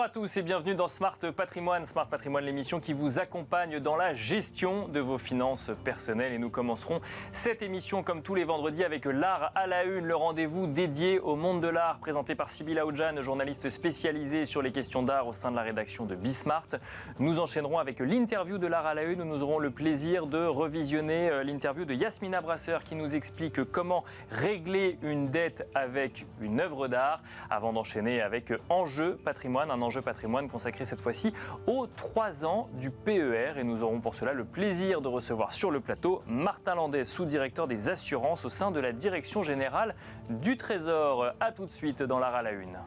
à tous et bienvenue dans Smart Patrimoine. Smart Patrimoine, l'émission qui vous accompagne dans la gestion de vos finances personnelles. Et nous commencerons cette émission comme tous les vendredis avec l'art à la une, le rendez-vous dédié au monde de l'art, présenté par Sybille Aoudjan, journaliste spécialisée sur les questions d'art au sein de la rédaction de Bismart. Nous enchaînerons avec l'interview de l'art à la une où nous aurons le plaisir de revisionner l'interview de Yasmina Brasseur qui nous explique comment régler une dette avec une œuvre d'art, avant d'enchaîner avec Enjeu Patrimoine, un enjeu patrimoine consacré cette fois-ci aux 3 ans du PER. Et nous aurons pour cela le plaisir de recevoir sur le plateau Martin Landais, sous-directeur des assurances au sein de la Direction Générale du Trésor. A tout de suite dans l'art à la une.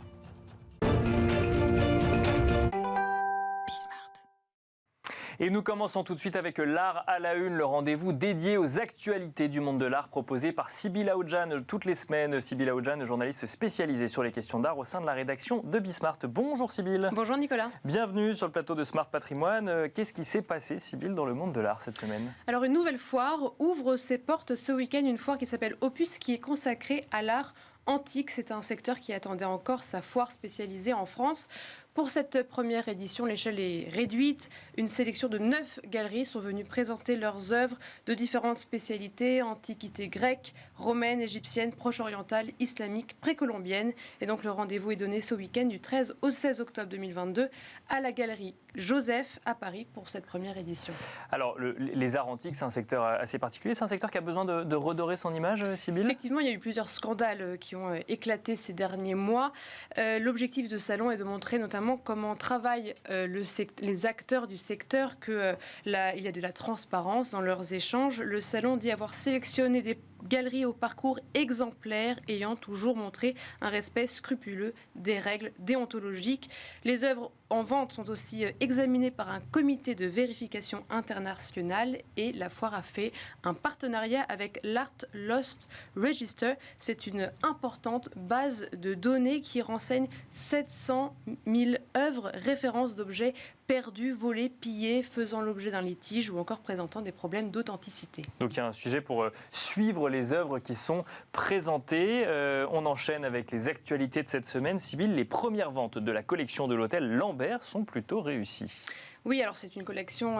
Et nous commençons tout de suite avec l'art à la une, le rendez-vous dédié aux actualités du monde de l'art proposé par Sybille Aoudjan toutes les semaines. Sybille Aoudjan, journaliste spécialisée sur les questions d'art au sein de la rédaction de Bismart. Bonjour Sybille. Bonjour Nicolas. Bienvenue sur le plateau de Smart Patrimoine. Qu'est-ce qui s'est passé, Sybille, dans le monde de l'art cette semaine ? Alors une nouvelle foire ouvre ses portes ce week-end, une foire qui s'appelle Opus, qui est consacrée à l'art antique. C'est un secteur qui attendait encore sa foire spécialisée en France. Pour cette première édition, l'échelle est réduite. Une sélection de 9 galeries sont venues présenter leurs œuvres de différentes spécialités, antiquité grecque, romaine, égyptienne, proche-orientale, islamique, précolombienne. Et donc le rendez-vous est donné ce week-end du 13 au 16 octobre 2022 à la galerie Joseph à Paris pour cette première édition. Alors les arts antiques, c'est un secteur assez particulier. C'est un secteur qui a besoin de redorer son image, Sybille ? Effectivement, il y a eu plusieurs scandales qui ont éclaté ces derniers mois. L'objectif de ce salon est de montrer notamment comment travaillent les acteurs du secteur, qu'il y a de la transparence dans leurs échanges. Le salon dit avoir sélectionné des galeries au parcours exemplaire ayant toujours montré un respect scrupuleux des règles déontologiques. Les œuvres en vente sont aussi examinées par un comité de vérification internationale et la foire a fait un partenariat avec l'Art Lost Register. C'est une importante base de données qui renseigne 700 000 œuvres, références d'objets perdus, volés, pillés, faisant l'objet d'un litige ou encore présentant des problèmes d'authenticité. Donc il y a un sujet pour suivre les œuvres qui sont présentées. On enchaîne avec les actualités de cette semaine. Sybille, les premières ventes de la collection de l'hôtel Lambert sont plutôt réussies. Oui, alors c'est une collection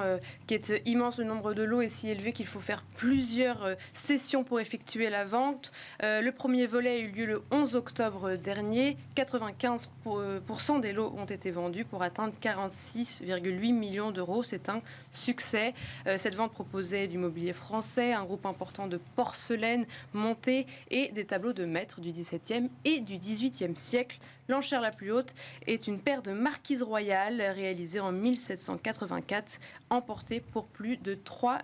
qui est immense. Le nombre de lots est si élevé qu'il faut faire plusieurs sessions pour effectuer la vente. Le premier volet a eu lieu le 11 octobre dernier. 95% des lots ont été vendus pour atteindre 46,8 millions d'euros. C'est un succès. Cette vente proposait du mobilier français, un groupe important de porcelaine montée et des tableaux de maîtres du XVIIe et du XVIIIe siècle. L'enchère la plus haute est une paire de marquises royales réalisée en 1784, emportée pour plus de 3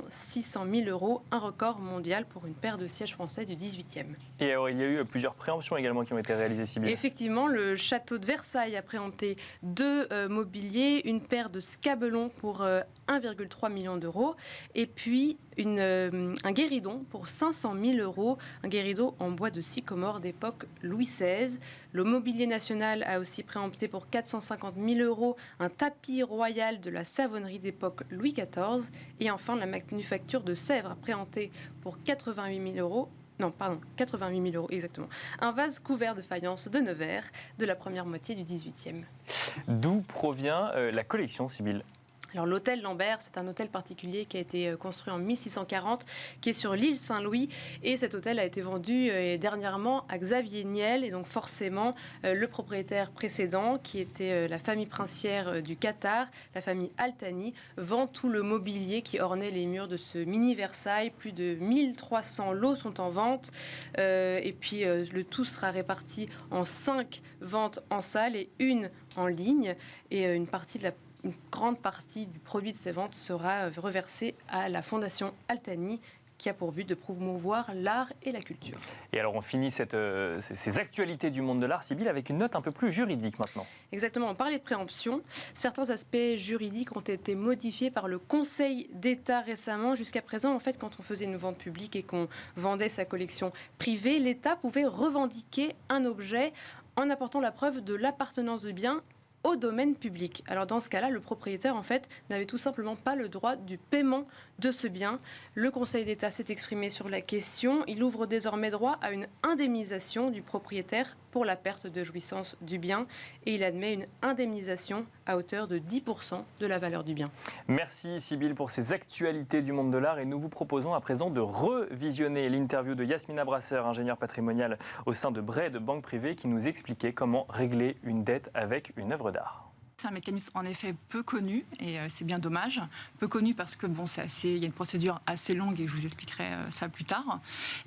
600 000 euros, un record mondial pour une paire de sièges français du XVIIIe. Et alors, il y a eu plusieurs préemptions également qui ont été réalisées, Sybille. Effectivement, le château de Versailles a préempté 2 mobiliers, une paire de scabelons pour 1,3 million d'euros et puis un guéridon pour 500 000 euros, un guéridon en bois de sycomore d'époque Louis XVI. Le mobilier national a aussi préempté pour 450 000 euros un tapis royal de la savonnerie d'époque Louis XIV. Et enfin, la manufacture de Sèvres a préempté pour 88 000 euros. Non, pardon, 88 000 euros exactement. Un vase couvert de faïence de Nevers de la première moitié du XVIIIe. D'où provient la collection, Sybille ? Alors l'hôtel Lambert, c'est un hôtel particulier qui a été construit en 1640, qui est sur l'île Saint-Louis. Et cet hôtel a été vendu dernièrement à Xavier Niel. Et donc forcément, le propriétaire précédent, qui était la famille princière du Qatar, la famille Al-Thani, vend tout le mobilier qui ornait les murs de ce mini Versailles. Plus de 1300 lots sont en vente. Et puis le tout sera réparti en 5 ventes en salle et 1 en ligne. Et une grande partie du produit de ces ventes sera reversée à la Fondation Al-Thani, qui a pour but de promouvoir l'art et la culture. Et alors on finit ces actualités du monde de l'art, Sybille, avec une note un peu plus juridique maintenant. Exactement, on parlait de préemption. Certains aspects juridiques ont été modifiés par le Conseil d'État récemment. Jusqu'à présent, en fait, quand on faisait une vente publique et qu'on vendait sa collection privée, l'État pouvait revendiquer un objet en apportant la preuve de l'appartenance du bien au domaine public. Alors dans ce cas-là, le propriétaire en fait n'avait tout simplement pas le droit du paiement de ce bien. Le Conseil d'État s'est exprimé sur la question. Il ouvre désormais droit à une indemnisation du propriétaire pour la perte de jouissance du bien et il admet une indemnisation à hauteur de 10% de la valeur du bien. Merci Sybille pour ces actualités du monde de l'art et nous vous proposons à présent de revisionner l'interview de Yasmina Brasseur, ingénieure patrimoniale au sein de Bred Banque Privée qui nous expliquait comment régler une dette avec une œuvre d'art. C'est un mécanisme en effet peu connu et c'est bien dommage. Peu connu parce que bon, il y a une procédure assez longue et je vous expliquerai ça plus tard.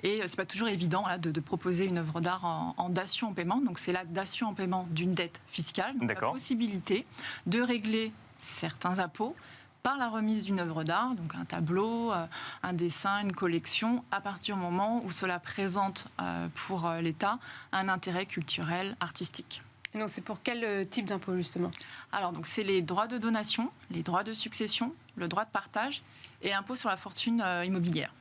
Et c'est pas toujours évident de proposer une œuvre d'art en dation en paiement. Donc c'est la dation en paiement d'une dette fiscale. Donc, la possibilité de régler certains impôts par la remise d'une œuvre d'art, donc un tableau, un dessin, une collection, à partir du moment où cela présente pour l'État un intérêt culturel, artistique. Et donc c'est pour quel type d'impôt justement ? Alors donc c'est les droits de donation, les droits de succession, le droit de partage et l'impôt sur la fortune immobilière.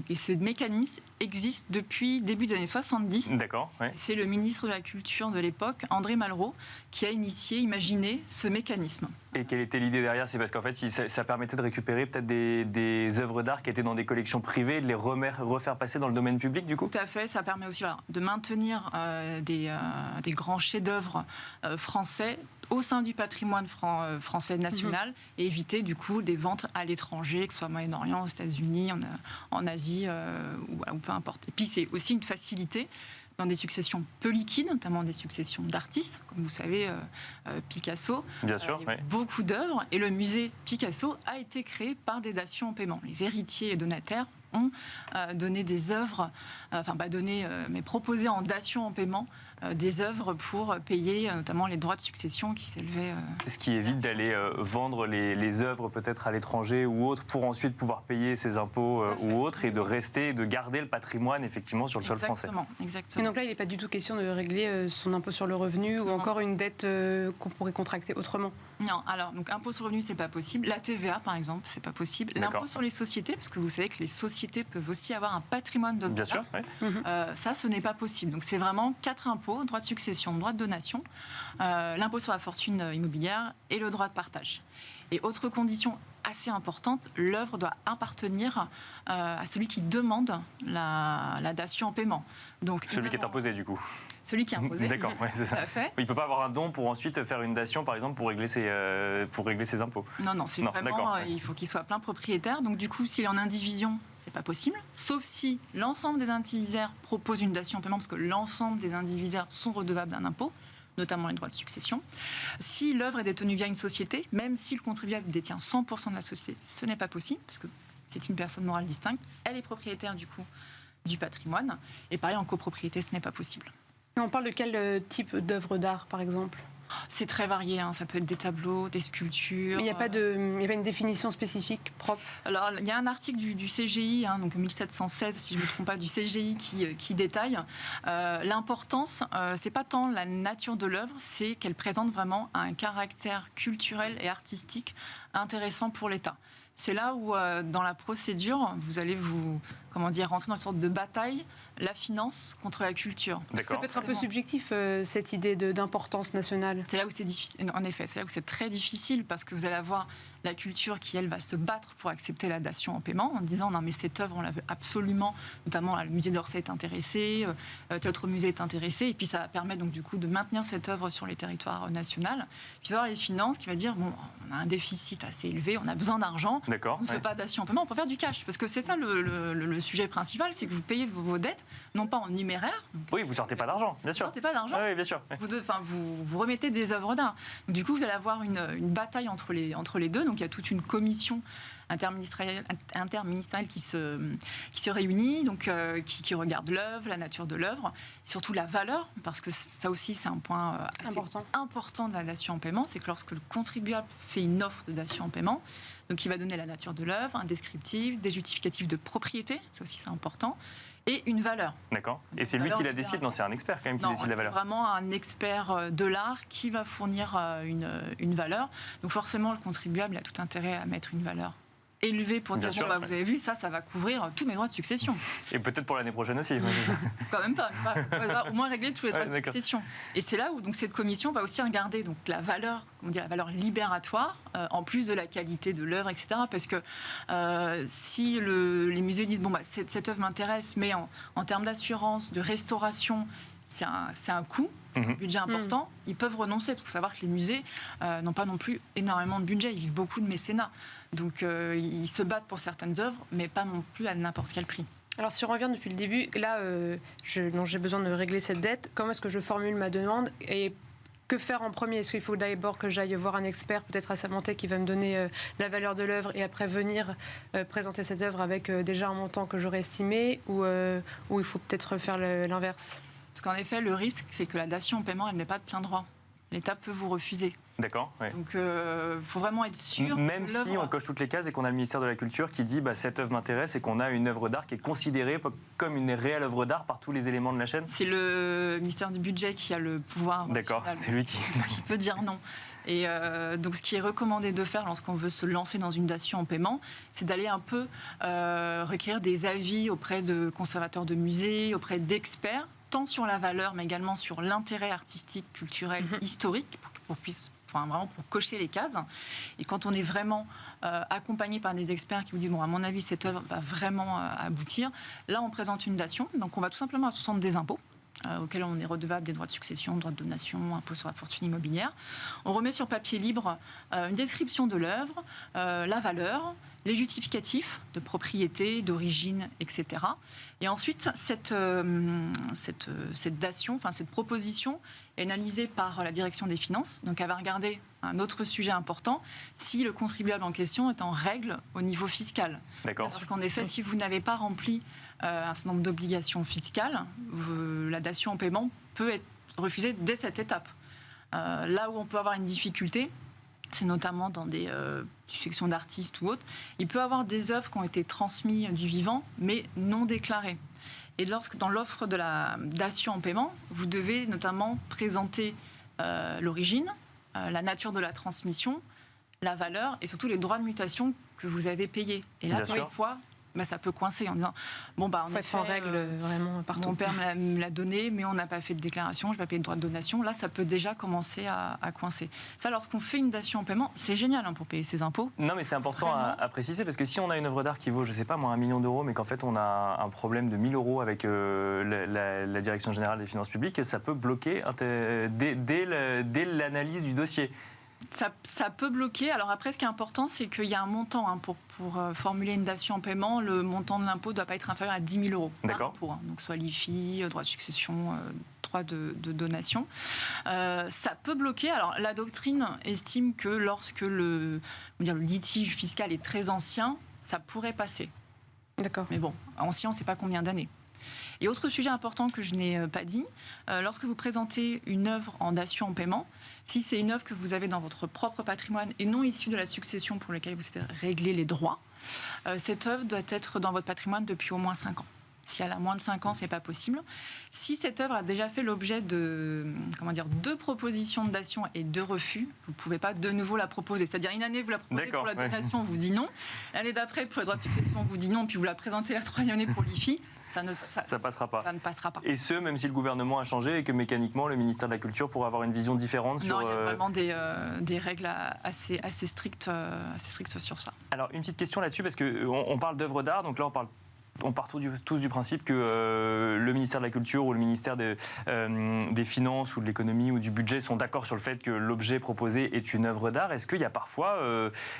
Et ce mécanisme existe depuis début des années 70. D'accord. Ouais. C'est le ministre de la Culture de l'époque, André Malraux, qui a imaginé ce mécanisme. Et quelle était l'idée derrière ? C'est parce qu'en fait, ça permettait de récupérer peut-être des œuvres d'art qui étaient dans des collections privées, de les refaire passer dans le domaine public, du coup ? Tout à fait. Ça permet aussi de maintenir des grands chefs-d'œuvre français au sein du patrimoine français national et éviter du coup des ventes à l'étranger, que ce soit au Moyen-Orient, aux États-Unis, en Asie ou peu importe. Et puis c'est aussi une facilité dans des successions peu liquides, notamment des successions d'artistes, comme vous savez Picasso. Bien sûr, il y a beaucoup d'œuvres et le musée Picasso a été créé par des dations en paiement. Les héritiers et les donataires ont donné des œuvres, mais proposé en dation en paiement des œuvres pour payer notamment les droits de succession qui s'élevaient. Ce qui évite d'aller vendre les œuvres peut-être à l'étranger ou autre pour ensuite pouvoir payer ses impôts ou autres et de rester, de garder le patrimoine effectivement sur le sol français. Exactement. Et donc là, il n'est pas du tout question de régler son impôt sur le revenu ou encore une dette qu'on pourrait contracter autrement. Non, alors donc impôt sur le revenu, c'est pas possible. La TVA, par exemple, c'est pas possible. L'impôt sur les sociétés, parce que vous savez que les sociétés peuvent aussi avoir un patrimoine de. Bien sûr. Oui. Ça, ce n'est pas possible. Donc c'est vraiment 4 impôts: droit de succession, droit de donation, l'impôt sur la fortune immobilière et le droit de partage. Et autre condition assez importante, l'œuvre doit appartenir à celui qui demande la dation en paiement. Donc celui qui est imposé du coup. Celui qui est imposé. D'accord, c'est ça. Il ne peut pas avoir un don pour ensuite faire une dation, par exemple, pour régler ses impôts. Non, c'est vraiment, il faut qu'il soit plein propriétaire. Donc du coup, s'il est en indivision, c'est pas possible. Sauf si l'ensemble des indivisaires proposent une dation en paiement, parce que l'ensemble des indivisaires sont redevables d'un impôt, notamment les droits de succession. Si l'œuvre est détenue via une société, même si le contribuable détient 100% de la société, ce n'est pas possible, parce que c'est une personne morale distincte. Elle est propriétaire du coup du patrimoine. Et pareil, en copropriété, ce n'est pas possible. On parle de quel type d'œuvre d'art, par exemple ? C'est très varié, ça peut être des tableaux, des sculptures. Il n'y a pas une définition spécifique propre. Alors, il y a un article du CGI, donc 1716, si je ne me trompe pas, du CGI qui détaille. L'importance, c'est pas tant la nature de l'œuvre, c'est qu'elle présente vraiment un caractère culturel et artistique intéressant pour l'État. C'est là où, dans la procédure, vous allez rentrer dans une sorte de bataille, la finance contre la culture. Ça peut être un peu subjectif, cette idée d'importance nationale. C'est là où c'est difficile, en effet, c'est là où c'est très difficile, parce que vous allez avoir la culture qui, elle, va se battre pour accepter la dation en paiement, en disant non mais cette œuvre, on la veut absolument, notamment le musée d'Orsay est intéressé, tel autre musée est intéressé, et puis ça permet donc du coup de maintenir cette œuvre sur les territoires nationaux. Puis avoir les finances qui va dire bon, on a un déficit assez élevé, on a besoin d'argent, on ne fait pas dation en paiement, on peut faire du cash, parce que c'est ça le sujet principal, c'est que vous payez vos dettes, non pas en numéraire. Oui, vous sortez pas d'argent, bien sûr. Vous sortez pas d'argent. Oui, bien sûr. Vous remettez des œuvres d'art. Donc, du coup, vous allez avoir une bataille entre les deux. Donc il y a toute une commission interministérielle qui se réunit, donc qui regarde l'œuvre, la nature de l'œuvre, surtout la valeur, parce que ça aussi c'est un point assez important de la dation en paiement, c'est que lorsque le contribuable fait une offre de dation en paiement, donc il va donner la nature de l'œuvre, un descriptif, des justificatifs de propriété, ça aussi c'est important, et une valeur. D'accord. Et c'est lui qui la décide ? Non, c'est un expert quand même qui décide la valeur. C'est vraiment un expert de l'art qui va fournir une valeur. Donc forcément, le contribuable a tout intérêt à mettre une valeur élevé pour dire, Bien sûr, vous avez vu, ça va couvrir tous mes droits de succession. Et peut-être pour l'année prochaine aussi. Quand même pas. On va au moins régler tous les droits de d'accord. succession. Et c'est là où donc, cette commission va aussi regarder donc, la valeur libératoire, en plus de la qualité de l'œuvre, etc. Parce que si les musées disent, cette œuvre m'intéresse, mais en termes d'assurance, de restauration, c'est un coût, c'est un budget important, ils peuvent renoncer, parce qu'il faut savoir que les musées n'ont pas non plus énormément de budget, ils vivent beaucoup de mécénat. Donc ils se battent pour certaines œuvres, mais pas non plus à n'importe quel prix. Alors si on revient depuis le début, là, j'ai besoin de régler cette dette, comment est-ce que je formule ma demande et que faire en premier? Est-ce qu'il faut d'abord que j'aille voir un expert, peut-être à Samantais, qui va me donner la valeur de l'œuvre et après venir présenter cette œuvre avec déjà un montant que j'aurais estimé, ou il faut peut-être faire l'inverse? Parce qu'en effet, le risque, c'est que la datation en paiement, elle n'est pas de plein droit. L'État peut vous refuser. D'accord. Ouais. Donc, il faut vraiment être sûr. Même si on coche toutes les cases et qu'on a le ministère de la Culture qui dit cette œuvre m'intéresse et qu'on a une œuvre d'art qui est considérée comme une réelle œuvre d'art par tous les éléments de la chaîne. C'est le ministère du Budget qui a le pouvoir. D'accord, c'est lui qui peut dire non. Et donc, ce qui est recommandé de faire lorsqu'on veut se lancer dans une datation en paiement, c'est d'aller un peu requérir des avis auprès de conservateurs de musées, auprès d'experts, tant sur la valeur, mais également sur l'intérêt artistique, culturel, historique, vraiment pour cocher les cases. Et quand on est vraiment accompagné par des experts qui vous disent, à mon avis, cette œuvre va vraiment aboutir, là, on présente une datation. Donc, on va tout simplement à 60 des impôts, auxquels on est redevable des droits de succession, droits de donation, impôts sur la fortune immobilière. On remet sur papier libre une description de l'œuvre, la valeur, les justificatifs de propriété, d'origine, etc. Et ensuite, cette datation, cette proposition est analysée par la direction des finances. Donc, elle va regarder un autre sujet important, si le contribuable en question est en règle au niveau fiscal. D'accord. Parce qu'en effet, si vous n'avez pas rempli un certain nombre d'obligations fiscales, la datation en paiement peut être refusée dès cette étape. Là où on peut avoir une difficulté, c'est notamment dans des sections d'artistes ou autres, il peut y avoir des œuvres qui ont été transmises du vivant, mais non déclarées. Et dans l'offre de la datation en paiement, vous devez notamment présenter l'origine, la nature de la transmission, la valeur et surtout les droits de mutation que vous avez payés. Et là, parfois, ça peut coincer en disant faut être en règle vraiment partout. Mon père me l'a donné, mais on n'a pas fait de déclaration, je n'ai pas payé de droit de donation. Là, ça peut déjà commencer à coincer. Ça, lorsqu'on fait une datation en paiement, c'est génial pour payer ses impôts. Non, mais c'est important à préciser, parce que si on a une œuvre d'art qui vaut, je ne sais pas moi, 1 million d'euros, mais qu'en fait on a un problème de 1 000 euros avec la Direction générale des finances publiques, ça peut bloquer dès l'analyse du dossier. Ça peut bloquer. Alors après, ce qui est important, c'est qu'il y a un montant pour formuler une datation en paiement. Le montant de l'impôt ne doit pas être inférieur à 10 000 euros. D'accord. Donc soit l'IFI, droit de succession, droit de donation. Ça peut bloquer. Alors la doctrine estime que lorsque le litige fiscal est très ancien, ça pourrait passer. D'accord. Mais bon, ancien, on ne sait pas combien d'années. Et autre sujet important que je n'ai pas dit, lorsque vous présentez une œuvre en datation en paiement, si c'est une œuvre que vous avez dans votre propre patrimoine et non issue de la succession pour laquelle vous avez réglé les droits, cette œuvre doit être dans votre patrimoine depuis au moins 5 ans. Si elle a moins de 5 ans, ce n'est pas possible. Si cette œuvre a déjà fait l'objet de 2 propositions de datation et 2 refus, vous ne pouvez pas de nouveau la proposer. C'est-à-dire, une année, vous la proposez pour la donation, on vous dit non. L'année d'après, pour le droit de succession, on vous dit non, puis vous la présentez la 3e année pour l'IFI. Ça ne passera pas. Et ce, même si le gouvernement a changé et que mécaniquement, le ministère de la Culture pourrait avoir une vision différente sur... Non, il y a vraiment des règles assez strictes sur ça. Alors, une petite question là-dessus, parce qu'on parle d'œuvres d'art, donc là, on part tous du principe que le ministère de la Culture ou le ministère des Finances ou de l'économie ou du budget sont d'accord sur le fait que l'objet proposé est une œuvre d'art. Est-ce qu'il y a parfois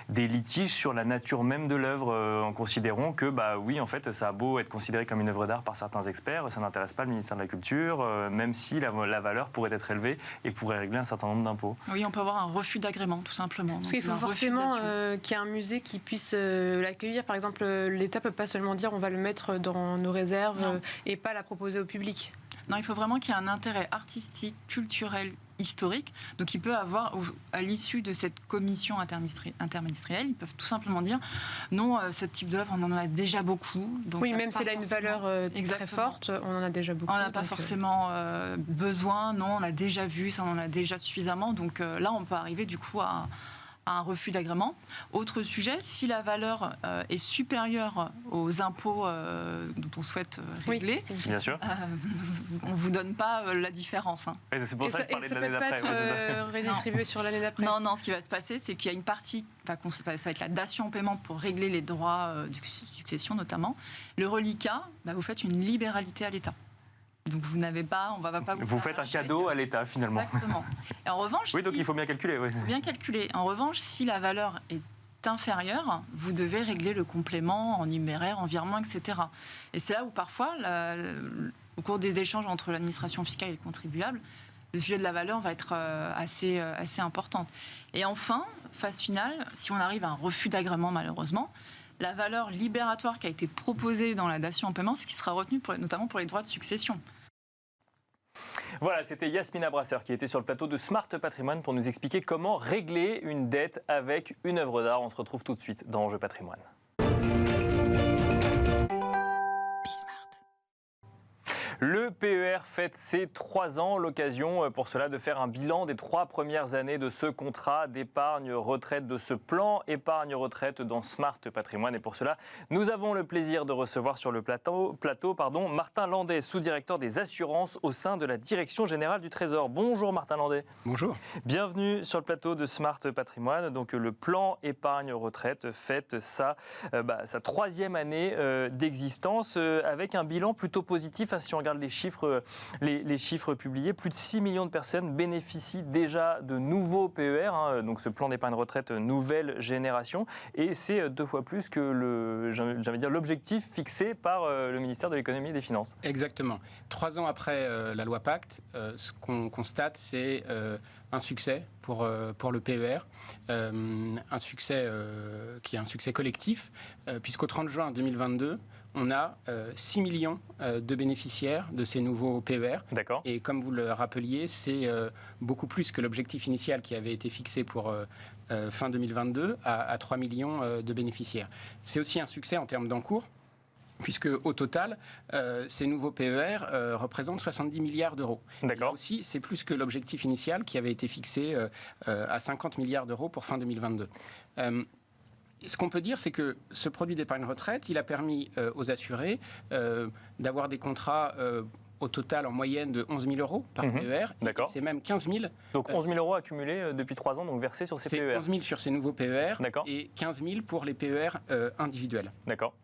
des litiges sur la nature même de l'œuvre en considérant que, oui, en fait, ça a beau être considéré comme une œuvre d'art par certains experts, ça n'intéresse pas le ministère de la Culture, même si la valeur pourrait être élevée et pourrait régler un certain nombre d'impôts? Oui, on peut avoir un refus d'agrément, tout simplement. Parce qu'il faut forcément qu'il y ait un musée qui puisse l'accueillir. Par exemple, l'État ne peut pas seulement dire on va le mettre dans nos réserves et pas la proposer au public. Non, il faut vraiment qu'il y ait un intérêt artistique, culturel, historique. Donc il peut avoir, à l'issue de cette commission interministérielle, ils peuvent tout simplement dire non, ce type d'œuvre, on en a déjà beaucoup. Donc oui, même si elle a une valeur très forte, on en a déjà beaucoup. On n'a pas forcément besoin, non, on a déjà vu, ça on en a déjà suffisamment. Donc là, on peut arriver du coup à à un refus d'agrément. Autre sujet, si la valeur est supérieure aux impôts dont on souhaite régler, bien sûr. On ne vous donne pas la différence. Et c'est pour ça que je parlais de l'année peut d'après. pas être redistribué sur l'année d'après. Non, ce qui va se passer, c'est qu'il y a une partie, ça va être la datation en paiement pour régler les droits de succession notamment. Le reliquat, vous faites une libéralité à l'État. Donc vous n'avez pas, on va pas vous faites un cadeau à l'État finalement. Exactement. Et en revanche, oui, donc il faut bien calculer. Oui. Il faut bien calculer. En revanche, si la valeur est inférieure, vous devez régler le complément en numéraire, en virement, etc. Et c'est là où parfois, au cours des échanges entre l'administration fiscale et le contribuable, le sujet de la valeur va être assez importante. Et enfin, phase finale, si on arrive à un refus d'agrément malheureusement, la valeur libératoire qui a été proposée dans la datation en paiement, c'est ce qui sera retenu notamment pour les droits de succession. Voilà, c'était Yasmina Brasseur qui était sur le plateau de Smart Patrimoine pour nous expliquer comment régler une dette avec une œuvre d'art. On se retrouve tout de suite dans Enjeu Patrimoine. Le PER fête ses 3 ans, l'occasion pour cela de faire un bilan des 3 premières années de ce contrat d'épargne retraite, de ce plan épargne retraite dans Smart Patrimoine. Et pour cela, nous avons le plaisir de recevoir sur le plateau Martin Landais, sous-directeur des assurances au sein de la Direction Générale du Trésor. Bonjour Martin Landais. Bonjour. Bienvenue sur le plateau de Smart Patrimoine. Donc le plan épargne retraite fête sa 3e année d'existence avec un bilan plutôt positif. Si on regarde les chiffres publiés, plus de 6 millions de personnes bénéficient déjà de nouveaux PER, donc ce plan d'épargne retraite nouvelle génération, et c'est 2 fois plus que l'objectif fixé par le ministère de l'économie et des finances. Exactement. 3 ans après la loi Pacte, ce qu'on constate, c'est un succès pour le PER, un succès qui est un succès collectif, puisqu'au 30 juin 2022, on a 6 millions de bénéficiaires de ces nouveaux PER. D'accord. Et comme vous le rappeliez, c'est beaucoup plus que l'objectif initial qui avait été fixé pour fin 2022 à 3 millions de bénéficiaires. C'est aussi un succès en termes d'encours, puisque au total, ces nouveaux PER représentent 70 milliards d'euros. D'accord. Là aussi, c'est plus que l'objectif initial qui avait été fixé à 50 milliards d'euros pour fin 2022. Ce qu'on peut dire, c'est que ce produit d'épargne retraite, il a permis aux assurés d'avoir des contrats au total en moyenne de 11 000 euros par PER. D'accord. C'est même 15 000. Donc 11 000 euros accumulés depuis 3 ans, donc versés sur ces PER. C'est 11 000 sur ces nouveaux PER. D'accord. Et 15 000 pour les PER individuels. D'accord.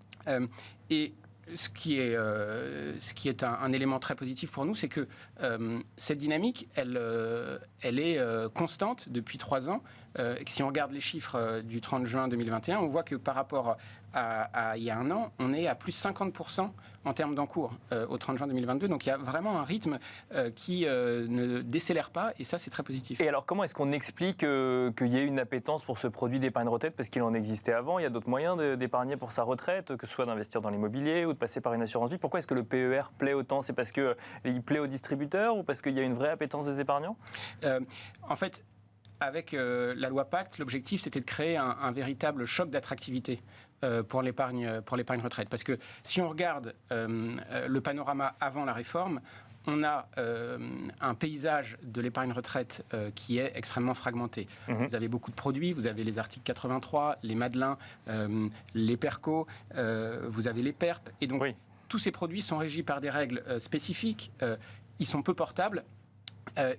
Et ce qui est un élément très positif pour nous, c'est que cette dynamique, elle est constante depuis 3 ans. Si on regarde les chiffres du 30 juin 2021, on voit que par rapport à il y a un an, on est à plus 50% en termes d'encours au 30 juin 2022. Donc il y a vraiment un rythme qui ne décélère pas, et ça, c'est très positif. Et alors, comment est-ce qu'on explique qu'il y ait une appétence pour ce produit d'épargne retraite? Parce qu'il en existait avant, il y a d'autres moyens d'épargner pour sa retraite, que ce soit d'investir dans l'immobilier ou de passer par une assurance vie. Pourquoi est-ce que le PER plaît autant? C'est parce qu'il plaît aux distributeurs ou parce qu'il y a une vraie appétence des épargnants? En fait, avec la loi Pacte, l'objectif, c'était de créer un véritable choc d'attractivité pour l'épargne retraite. Parce que si on regarde le panorama avant la réforme, on a un paysage de l'épargne retraite qui est extrêmement fragmenté. Vous avez beaucoup de produits, vous avez les articles 83, les Madelin, les PERCO, vous avez les PERP. Et donc, tous ces produits sont régis par des règles spécifiques. Ils sont peu portables.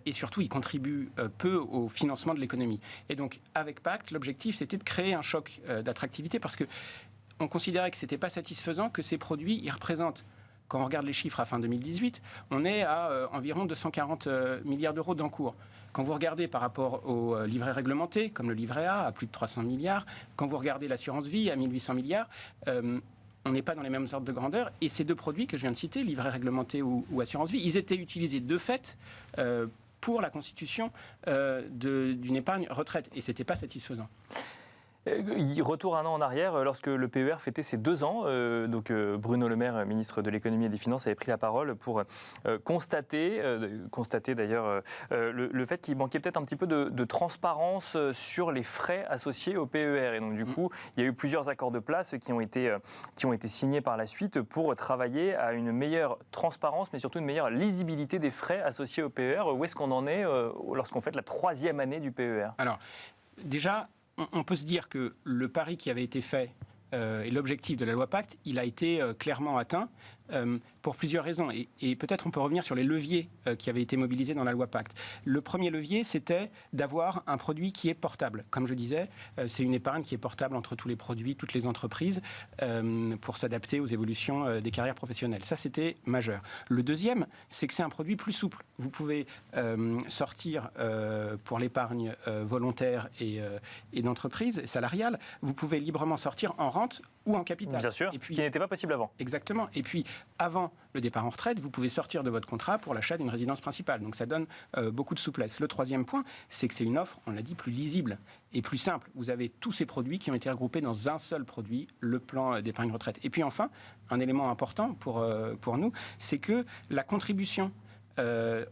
Et surtout, ils contribuent peu au financement de l'économie. Et donc, avec Pacte, l'objectif, c'était de créer un choc d'attractivité parce qu'on considérait que ce n'était pas satisfaisant que ces produits, ils représentent, quand on regarde les chiffres à fin 2018, on est à environ 240 milliards d'euros d'encours. Quand vous regardez par rapport aux livrets réglementés, comme le livret A, à plus de 300 milliards, quand vous regardez l'assurance vie, à 1800 milliards, on n'est pas dans les mêmes ordres de grandeur. Et ces 2 produits que je viens de citer, livret réglementé ou assurance vie, ils étaient utilisés de fait pour la constitution d'une épargne retraite. Et ce n'était pas satisfaisant. Retour 1 an en arrière, lorsque le PER fêtait ses 2 ans, Bruno Le Maire, ministre de l'économie et des finances, avait pris la parole pour constater d'ailleurs le fait qu'il manquait peut-être un petit peu de transparence sur les frais associés au PER. Et donc du coup, il y a eu plusieurs accords de place qui ont été signés par la suite pour travailler à une meilleure transparence, mais surtout une meilleure lisibilité des frais associés au PER. Où est-ce qu'on en est lorsqu'on fête la 3e année du PER? Alors, déjà, on peut se dire que le pari qui avait été fait et l'objectif de la loi Pacte, il a été clairement atteint pour plusieurs raisons. Et peut-être on peut revenir sur les leviers qui avaient été mobilisés dans la loi Pacte. Le premier levier, c'était d'avoir un produit qui est portable. Comme je disais, c'est une épargne qui est portable entre tous les produits, toutes les entreprises, pour s'adapter aux évolutions des carrières professionnelles. Ça, c'était majeur. Le deuxième, c'est que c'est un produit plus souple. Vous pouvez sortir pour l'épargne volontaire et d'entreprise, salariale, vous pouvez librement sortir en rente ou en capital. Bien sûr, et puis, ce qui n'était pas possible avant. Exactement. Et puis, avant le départ en retraite, vous pouvez sortir de votre contrat pour l'achat d'une résidence principale. Donc, ça donne beaucoup de souplesse. Le troisième point, c'est que c'est une offre, on l'a dit, plus lisible et plus simple. Vous avez tous ces produits qui ont été regroupés dans un seul produit, le plan d'épargne retraite. Et puis, enfin, un élément important pour nous, c'est que la contribution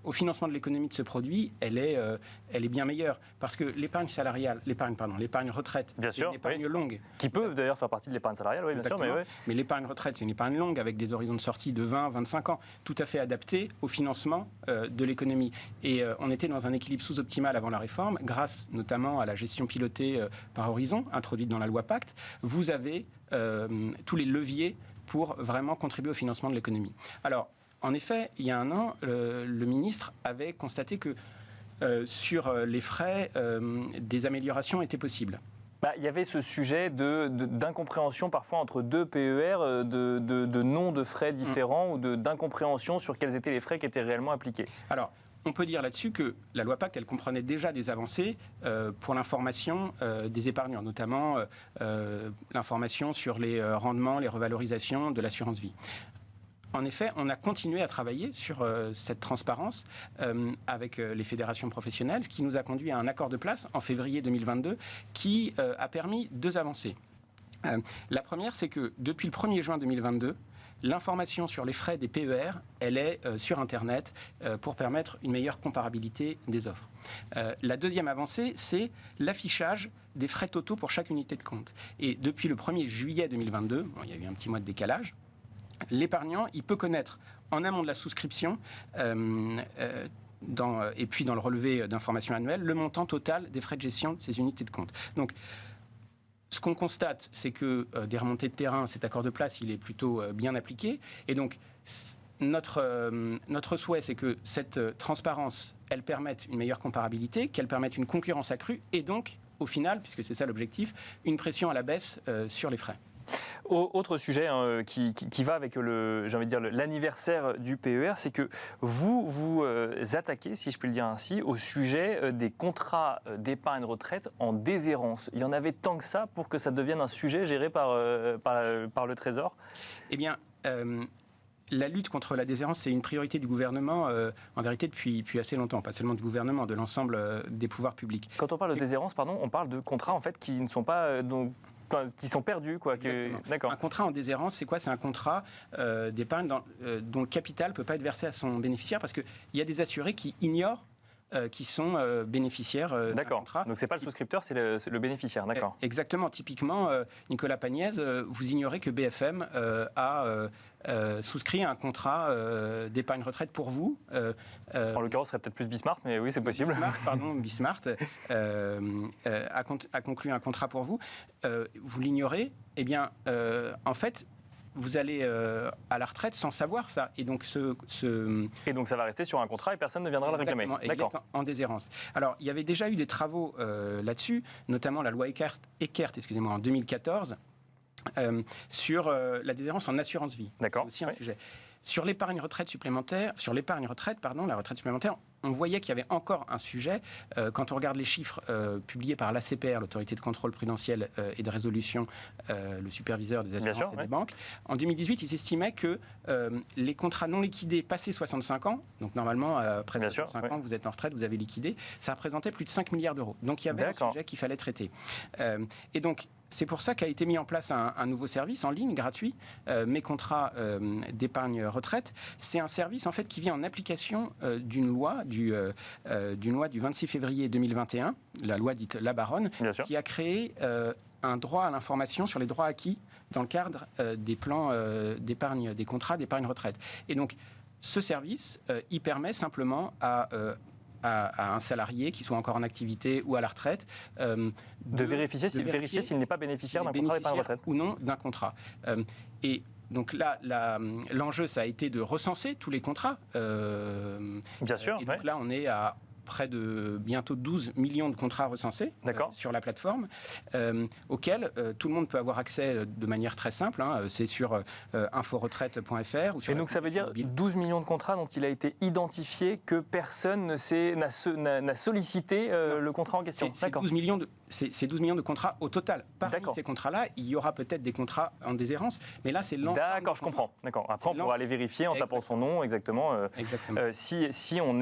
au financement de l'économie de ce produit, elle est bien meilleure. Parce que l'épargne retraite, bien c'est sûr, une épargne longue. Qui peut d'ailleurs faire partie de l'épargne salariale, oui, bien sûr. Mais l'épargne retraite, c'est une épargne longue avec des horizons de sortie de 20, 25 ans, tout à fait adaptés au financement de l'économie. Et on était dans un équilibre sous-optimal avant la réforme, grâce notamment à la gestion pilotée par Horizon, introduite dans la loi Pacte. Vous avez tous les leviers pour vraiment contribuer au financement de l'économie. Alors, en effet, il y a un an, le ministre avait constaté que sur les frais, des améliorations étaient possibles. Il y avait ce sujet d'incompréhension parfois entre deux PER, de noms de frais différents ou d'incompréhension sur quels étaient les frais qui étaient réellement appliqués. Alors, on peut dire là-dessus que la loi Pacte, elle comprenait déjà des avancées pour l'information des épargnants, notamment l'information sur les rendements, les revalorisations de l'assurance vie. En effet, on a continué à travailler sur cette transparence avec les fédérations professionnelles, ce qui nous a conduit à un accord de place en février 2022 qui a permis deux avancées. La première, c'est que depuis le 1er juin 2022, l'information sur les frais des PER, elle est sur Internet pour permettre une meilleure comparabilité des offres. La deuxième avancée, c'est l'affichage des frais totaux pour chaque unité de compte. Et depuis le 1er juillet 2022, il y a eu un petit mois de décalage, l'épargnant, il peut connaître en amont de la souscription et puis dans le relevé d'information annuelle, le montant total des frais de gestion de ces unités de compte. Donc, ce qu'on constate, c'est que des remontées de terrain, cet accord de place, il est plutôt bien appliqué. Et donc, notre souhait, c'est que cette transparence, elle permette une meilleure comparabilité, qu'elle permette une concurrence accrue et donc, au final, puisque c'est ça l'objectif, une pression à la baisse sur les frais. Autre sujet qui va avec l'anniversaire du PER, c'est que vous attaquez, si je puis le dire ainsi, au sujet des contrats d'épargne retraite en déshérence. Il y en avait tant que ça pour que ça devienne un sujet géré par le Trésor ? Eh bien, la lutte contre la déshérence, c'est une priorité du gouvernement, en vérité, depuis assez longtemps. Pas seulement du gouvernement, de l'ensemble des pouvoirs publics. Quand on parle de déshérence, on parle de contrats en fait, qui ne sont pas... qui sont perdus, quoi. D'accord. Un contrat en déshérence, c'est quoi ? C'est un contrat d'épargne dont le capital ne peut pas être versé à son bénéficiaire parce qu'il y a des assurés qui ignorent qui sont bénéficiaires d'un contrat. Donc ce n'est pas le souscripteur, c'est le bénéficiaire, d'accord. Exactement. Typiquement, Nicolas Pagnès, vous ignorez que BFM a souscrit un contrat d'épargne retraite pour vous. En l'occurrence, ce serait peut-être plus Bismart, mais oui, c'est possible. Bismart a conclu un contrat pour vous. Vous l'ignorez. Eh bien, en fait, vous allez à la retraite sans savoir ça. Et donc, Et donc ça va rester sur un contrat et personne ne viendra le réclamer. D'accord. En déshérence. Alors, il y avait déjà eu des travaux là-dessus, notamment la loi Eckert, en 2014, sur la déshérence en assurance vie. D'accord. C'est aussi un sujet. Sur la retraite supplémentaire, on voyait qu'il y avait encore un sujet. Quand on regarde les chiffres publiés par l'ACPR, l'autorité de contrôle prudentiel et de résolution, le superviseur des assurances et des banques, en 2018, il s'estimait que les contrats non liquidés passés 65 ans, donc normalement, après 65 ans, vous êtes en retraite, vous avez liquidé, ça représentait plus de 5 milliards d'euros. Donc il y avait un sujet qu'il fallait traiter. Et donc, c'est pour ça qu'a été mis en place un nouveau service en ligne, gratuit, Mes contrats d'épargne retraite. C'est un service en fait qui vient en application d'une loi du 26 février 2021, la loi dite La Baronne, qui a créé un droit à l'information sur les droits acquis dans le cadre des plans d'épargne, des contrats d'épargne retraite. Et donc, ce service, il permet simplement à à un salarié qui soit encore en activité ou à la retraite de vérifier s'il n'est pas bénéficiaire d'un contrat d'épargne retraite ou non d'un contrat. Et donc là, l'enjeu, ça a été de recenser tous les contrats. Bien sûr. Et donc là, on est à près de bientôt 12 millions de contrats recensés sur la plateforme, auxquels tout le monde peut avoir accès de manière très simple. C'est sur inforetraite.fr. Et donc ça veut dire 12 millions de contrats dont il a été identifié que personne n'a sollicité le contrat en question. C'est 12 millions de contrats au total. Parmi ces contrats-là, il y aura peut-être des contrats en déshérence, mais là, c'est l'ensemble. D'accord, je comprends. D'accord. Après, on pourra aller vérifier en tapant son nom, exactement. Si on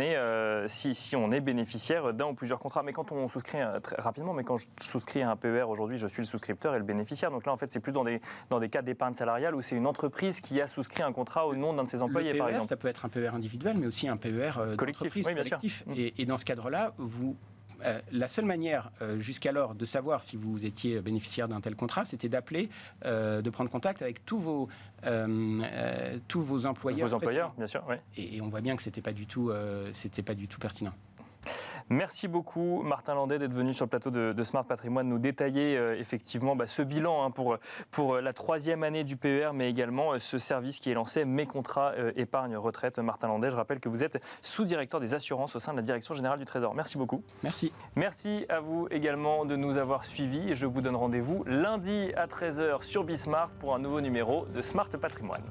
est bénéficiaire d'un ou plusieurs contrats. Mais quand on souscrit, très rapidement, mais quand je souscris à un PER aujourd'hui, je suis le souscripteur et le bénéficiaire. Donc là, en fait, c'est plus dans des cas d'épargne salariale où c'est une entreprise qui a souscrit un contrat au nom d'un de ses employés, par exemple. Ça peut être un PER individuel, mais aussi un PER collectif. Oui, bien sûr. Et dans ce cadre-là, la seule manière jusqu'alors de savoir si vous étiez bénéficiaire d'un tel contrat, c'était d'appeler, de prendre contact avec tous vos employeurs. Vos employeurs, bien sûr, oui. Et on voit bien que c'était pas du tout pertinent. Merci beaucoup Martin Landais d'être venu sur le plateau de Smart Patrimoine nous détailler effectivement ce bilan pour la 3e année du PER, mais également ce service qui est lancé, Mes contrats épargne retraite. Martin Landais, je rappelle que vous êtes sous-directeur des assurances au sein de la Direction générale du Trésor. Merci beaucoup. Merci. Merci à vous également de nous avoir suivis et je vous donne rendez-vous lundi à 13h sur Bismart pour un nouveau numéro de Smart Patrimoine.